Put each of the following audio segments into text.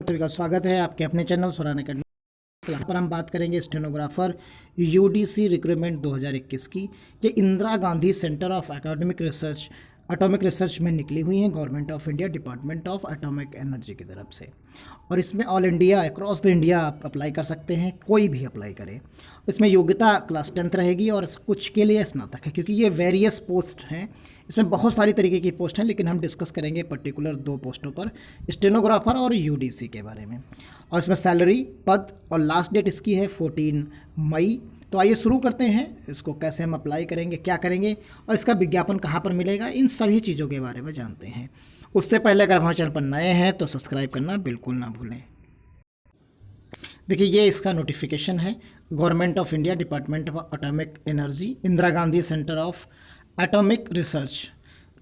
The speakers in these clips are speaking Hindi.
सभी का स्वागत है आपके अपने चैनल सुरान अकेडमी। यहाँ पर हम बात करेंगे स्टेनोग्राफर यूडीसी रिक्रूटमेंट 2021 की। ये Indira Gandhi centre of atomic research में निकली हुई हैं, government of India department of atomic energy की तरफ से। और इसमें all India across the India आप अप्लाई कर सकते हैं, कोई भी अप्लाई करे। इसमें योग्यता क्लास 10th रहेगी और कुछ के लिए स्नातक है, क्योंकि ये वेरियस पोस्ट हैं। इसमें बहुत सारी तरीके की पोस्ट हैं, लेकिन हम डिस्कस करेंगे पर्टिकुलर 2 पोस्टों पर, स्टेनोग्राफर और यूडीसी के बारे में। और इसमें सैलरी, पद और लास्ट डेट इसकी है 14 मई। तो आइए शुरू करते हैं, इसको कैसे हम अप्लाई करेंगे, क्या करेंगे और इसका विज्ञापन कहाँ पर मिलेगा, इन सभी चीज़ों के बारे में जानते हैं। उससे पहले अगर हमारे चैनल पर नए हैं तो सब्सक्राइब करना बिल्कुल ना भूलें। देखिए, ये इसका नोटिफिकेशन है, government of India department of atomic energy, Indira Gandhi centre of atomic research.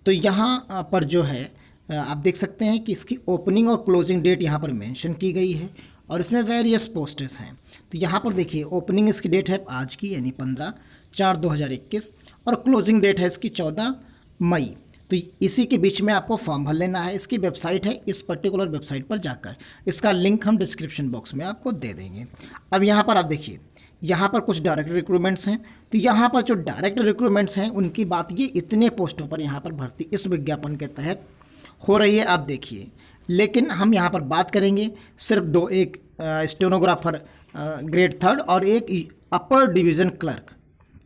तो यहाँ पर जो है आप देख सकते हैं कि इसकी ओपनिंग और क्लोजिंग डेट यहाँ पर मेंशन की गई है और इसमें वेरियस पोस्टेस हैं। तो यहाँ पर देखिए, ओपनिंग इसकी डेट है आज की, यानी 15/4/2021 और क्लोजिंग डेट है इसकी 14 मई। तो इसी के बीच में आपको फॉर्म भर लेना है। इसकी वेबसाइट है, इस पर्टिकुलर वेबसाइट पर जाकर, इसका लिंक हम डिस्क्रिप्शन बॉक्स में आपको दे देंगे। अब यहाँ पर आप देखिए, यहाँ पर कुछ डायरेक्ट रिक्रूटमेंट्स हैं। तो यहाँ पर जो डायरेक्ट रिक्रूटमेंट्स हैं उनकी बात, ये इतने पोस्टों पर यहाँ पर भर्ती इस विज्ञापन के तहत हो रही है, आप देखिए। लेकिन हम यहाँ पर बात करेंगे सिर्फ 2, एक स्टेनोग्राफर ग्रेड 3 और एक अपर डिवीज़न क्लर्क,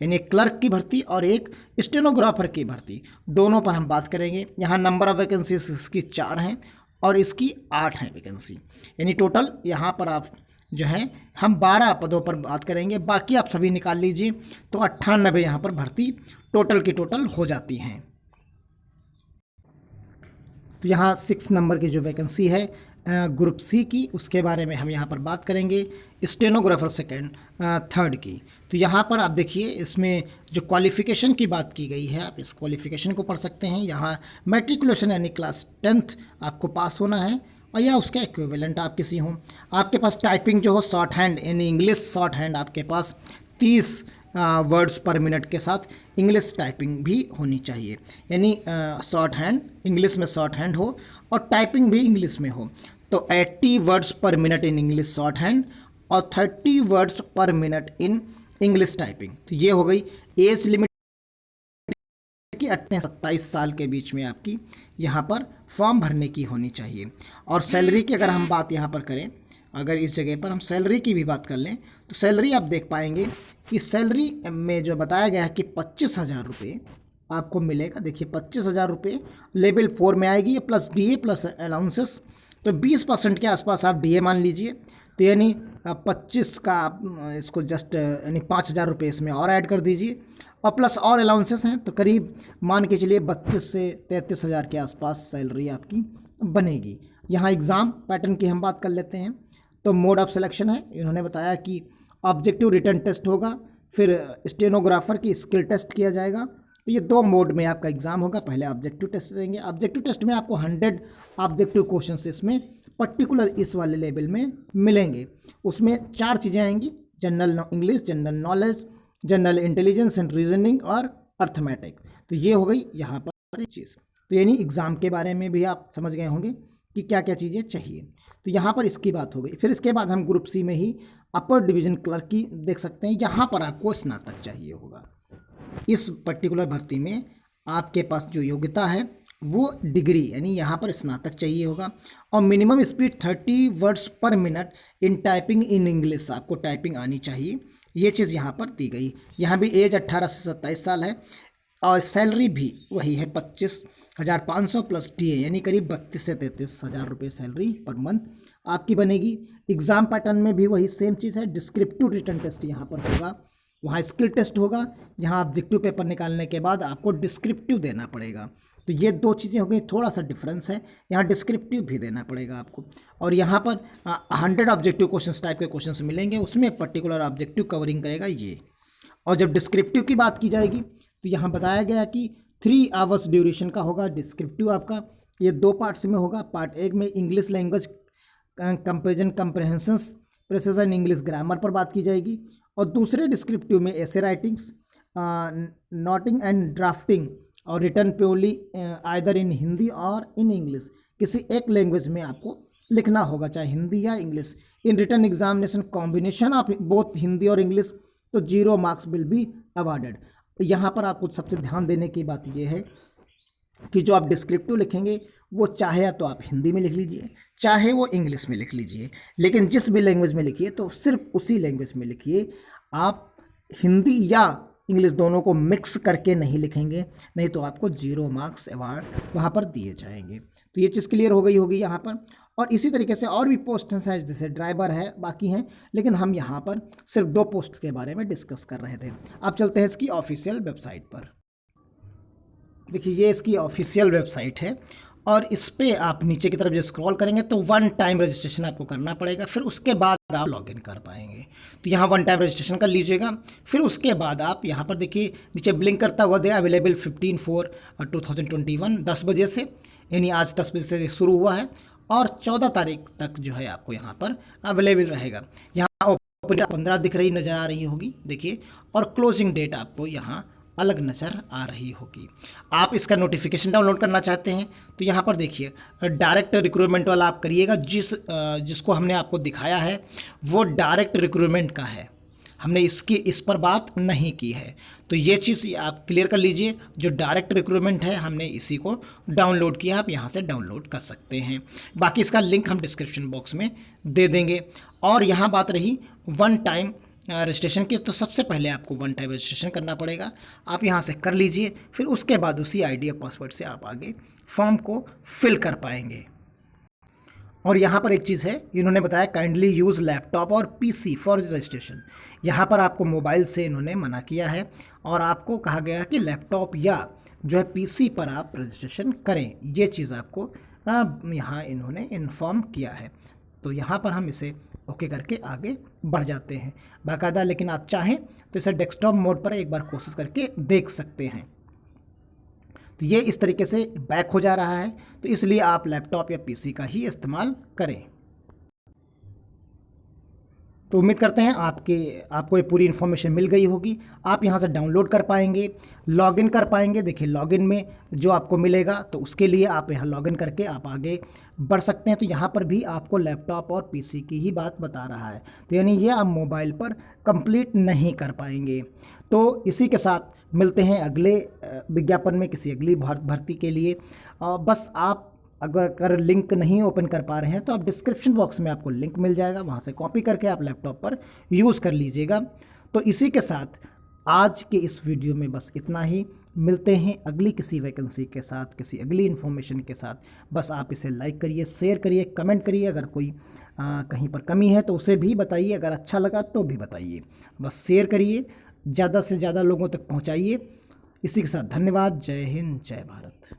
यानी एक क्लर्क की भर्ती और एक स्टेनोग्राफर की भर्ती, दोनों पर हम बात करेंगे। यहाँ नंबर ऑफ़ वैकेंसी इसकी 4 हैं और इसकी 8 हैं वैकेंसी, यानी टोटल यहाँ पर आप जो है हम 12 पदों पर बात करेंगे। बाकी आप सभी निकाल लीजिए, तो 98 यहाँ पर भर्ती टोटल की टोटल हो जाती हैं। तो यहाँ 6 नंबर की जो वैकेंसी है ग्रुप सी की, उसके बारे में हम यहाँ पर बात करेंगे। स्टेनोग्राफर सेकेंड 3rd की, तो यहाँ पर आप देखिए, इसमें जो क्वालिफ़िकेशन की बात की गई है, आप इस क्वालिफ़िकेशन को पढ़ सकते हैं। यहाँ मैट्रिकुलेशन यानी क्लास 10th आपको पास होना है, और या उसका इक्विवेलेंट आप किसी हों। आपके पास टाइपिंग जो हो शॉर्ट हैंड, यानी इंग्लिश शॉर्ट हैंड आपके पास 30 वर्ड्स पर मिनट के साथ इंग्लिश टाइपिंग भी होनी चाहिए, यानी शॉर्ट हैंड, इंग्लिश में शॉर्ट हैंड हो और टाइपिंग भी इंग्लिश में हो। तो 80 वर्ड्स पर minute in English short hand और 30 वर्ड्स पर मिनट इन इंग्लिश टाइपिंग। तो ये हो गई एज लिमिट की 27 साल के बीच में आपकी यहाँ पर फॉर्म भरने की होनी चाहिए। और सैलरी की अगर हम बात यहाँ पर करें, अगर इस जगह पर हम सैलरी की भी बात कर लें, तो सैलरी आप देख पाएंगे कि सैलरी में जो बताया गया है कि 25,000 रुपये आपको मिलेगा। देखिए, 25,000 रुपये लेवल 4 में आएगी, प्लस डीए प्लस अलाउंसेस। तो 20% के आसपास आप डीए मान लीजिए, तो यानी 25 का आप इसको जस्ट यानी 5,000 रुपये इसमें और ऐड कर दीजिए, और प्लस और अलाउंसेस हैं, तो करीब मान के चलिए 32 से 33,000 के आसपास सैलरी आपकी बनेगी। यहाँ एग्ज़ाम पैटर्न की हम बात कर लेते हैं। तो मोड ऑफ सिलेक्शन है, इन्होंने बताया कि ऑब्जेक्टिव रिटन टेस्ट होगा, फिर स्टेनोग्राफर की स्किल टेस्ट किया जाएगा। तो ये 2 मोड में आपका एग्ज़ाम होगा। पहले ऑब्जेक्टिव टेस्ट देंगे, ऑब्जेक्टिव टेस्ट में आपको 100 ऑब्जेक्टिव क्वेश्चन इसमें पर्टिकुलर इस वाले लेवल में मिलेंगे। उसमें 4 चीज़ें आएंगी, general English, general knowledge, general intelligence and reasoning और अर्थमेटिक। तो ये हो गई यहाँ पर एक चीज़। तो यानी एग्ज़ाम के बारे में भी आप समझ गए होंगे कि क्या क्या चीज़ें चाहिए। तो यहाँ पर इसकी बात हो गई। फिर इसके बाद हम ग्रुप सी में ही अपर डिवीज़न क्लर्क की देख सकते हैं। यहाँ पर आपको स्नातक चाहिए होगा। इस पर्टिकुलर भर्ती में आपके पास जो योग्यता है वो डिग्री, यानी यहाँ पर स्नातक चाहिए होगा, और मिनिमम स्पीड 30 वर्ड्स पर minute in typing in English, आपको टाइपिंग आनी चाहिए। ये चीज़ यहाँ पर दी गई। यहाँ भी एज 18 से 27 साल है, और सैलरी भी वही है 25,500 प्लस डीए, यानी करीब 32 से 33,000 रुपये सैलरी पर मंथ आपकी बनेगी। एग्ज़ाम पैटर्न में भी वही सेम चीज़ है, डिस्क्रिप्टिव रिटन टेस्ट यहाँ पर होगा, वहाँ स्किल टेस्ट होगा। यहाँ ऑब्जेक्टिव पेपर निकालने के बाद आपको डिस्क्रिप्टिव देना पड़ेगा। तो ये 2 चीज़ें हो गई, थोड़ा सा डिफरेंस है, यहाँ डिस्क्रिप्टिव भी देना पड़ेगा आपको। और यहाँ पर 100 ऑब्जेक्टिव क्वेश्चन टाइप के क्वेश्चन मिलेंगे, उसमें पर्टिकुलर ऑब्जेक्टिव कवरिंग करेगा ये। और जब डिस्क्रिप्टिव की बात की जाएगी, तो यहाँ बताया गया कि 3 आवर्स ड्यूरेशन का होगा डिस्क्रिप्टिव आपका। ये 2 पार्ट्स में होगा। पार्ट 1 में English language comparison comprehensions precision English grammar पर बात की जाएगी, और दूसरे डिस्क्रिप्टिव में ऐसे राइटिंग्स, नोटिंग एंड ड्राफ्टिंग और written purely either in Hindi और इन इंग्लिश, किसी एक लैंग्वेज में आपको लिखना होगा, चाहे हिंदी या English. In written examination combination of both Hindi और इंग्लिश, तो 0 मार्क्स विल बी अवॉर्डेड। यहाँ पर आपको सबसे ध्यान देने की बात यह है कि जो आप डिस्क्रिप्टिव लिखेंगे वो चाहे या तो आप हिंदी में लिख लीजिए, चाहे वो इंग्लिश में लिख लीजिए, लेकिन जिस भी लैंग्वेज में लिखिए तो सिर्फ उसी लैंग्वेज में लिखिए। आप हिंदी या इंग्लिश दोनों को मिक्स करके नहीं लिखेंगे, नहीं तो आपको 0 मार्क्स अवार्ड वहाँ पर दिए जाएंगे। तो ये चीज़ क्लियर हो गई होगी यहाँ पर। और इसी तरीके से और भी पोस्ट्स हैं, जैसे ड्राइवर है, बाकी हैं, लेकिन हम यहाँ पर सिर्फ 2 पोस्ट के बारे में डिस्कस कर रहे थे। अब चलते हैं इसकी ऑफिशियल वेबसाइट पर। देखिए ये इसकी ऑफिशियल वेबसाइट है और इस पर आप नीचे की तरफ जो स्क्रॉल करेंगे तो 1 टाइम रजिस्ट्रेशन आपको करना पड़ेगा, फिर उसके बाद आप लॉगिन कर पाएंगे। तो यहाँ 1 टाइम रजिस्ट्रेशन कर लीजिएगा, फिर उसके बाद आप यहाँ पर देखिए नीचे ब्लिंक करता हुआ दे अवेलेबल 15/4/2021 10 बजे से, यानी आज 10 बजे से शुरू हुआ है और 14 तारीख तक जो है आपको यहाँ पर अवेलेबल रहेगा। यहाँ ओपन 15 दिख रही नज़र आ रही होगी देखिए, और क्लोजिंग डेट आपको यहाँ अलग नज़र आ रही होगी। आप इसका नोटिफिकेशन डाउनलोड करना चाहते हैं तो यहाँ पर देखिए डायरेक्ट रिक्रूटमेंट वाला आप करिएगा। जिसको हमने आपको दिखाया है वो डायरेक्ट रिक्रूटमेंट का है, हमने इस पर बात नहीं की है। तो ये चीज़ आप क्लियर कर लीजिए, जो डायरेक्ट रिक्रूटमेंट है हमने इसी को डाउनलोड किया, आप यहाँ से डाउनलोड कर सकते हैं। बाकी इसका लिंक हम डिस्क्रिप्शन बॉक्स में दे देंगे। और यहाँ बात रही 1 टाइम रजिस्ट्रेशन की, तो सबसे पहले आपको 1 टाइम रजिस्ट्रेशन करना पड़ेगा। आप यहाँ से कर लीजिए, फिर उसके बाद उसी आईडी और पासवर्ड से आप आगे फॉर्म को फिल कर पाएंगे। और यहाँ पर एक चीज़ है, इन्होंने बताया काइंडली यूज़ लैपटॉप और पीसी फॉर रजिस्ट्रेशन। यहाँ पर आपको मोबाइल से इन्होंने मना किया है और आपको कहा गया है कि लैपटॉप या जो है पीसी पर आप रजिस्ट्रेशन करें। ये चीज़ आपको यहाँ इन्होंने इन्फॉर्म किया है। तो यहाँ पर हम इसे ओके करके आगे बढ़ जाते हैं बाकायदा, लेकिन आप चाहें तो इसे डेस्कटॉप मोड पर एक बार कोशिश करके देख सकते हैं। तो ये इस तरीके से बैक हो जा रहा है, तो इसलिए आप लैपटॉप या पीसी का ही इस्तेमाल करें। तो उम्मीद करते हैं आपको ये पूरी इन्फॉर्मेशन मिल गई होगी। आप यहाँ से डाउनलोड कर पाएंगे, लॉगिन कर पाएंगे। देखिए लॉगिन में जो आपको मिलेगा तो उसके लिए आप यहाँ लॉगिन करके आप आगे बढ़ सकते हैं। तो यहाँ पर भी आपको लैपटॉप और पीसी की ही बात बता रहा है, तो यानी ये आप मोबाइल पर कंप्लीट नहीं कर पाएंगे। तो इसी के साथ मिलते हैं अगले विज्ञापन में किसी अगली भर्ती के लिए। बस आप अगर लिंक नहीं ओपन कर पा रहे हैं तो आप डिस्क्रिप्शन बॉक्स में आपको लिंक मिल जाएगा, वहाँ से कॉपी करके आप लैपटॉप पर यूज़ कर लीजिएगा। तो इसी के साथ आज के इस वीडियो में बस इतना ही। मिलते हैं अगली किसी वैकेंसी के साथ, किसी अगली इन्फॉर्मेशन के साथ। बस आप इसे लाइक करिए, शेयर करिए, कमेंट करिए। अगर कोई कहीं पर कमी है तो उसे भी बताइए, अगर अच्छा लगा तो भी बताइए। बस शेयर करिए, ज़्यादा से ज़्यादा लोगों तक पहुँचाइए। इसी के साथ धन्यवाद। जय हिंद, जय भारत।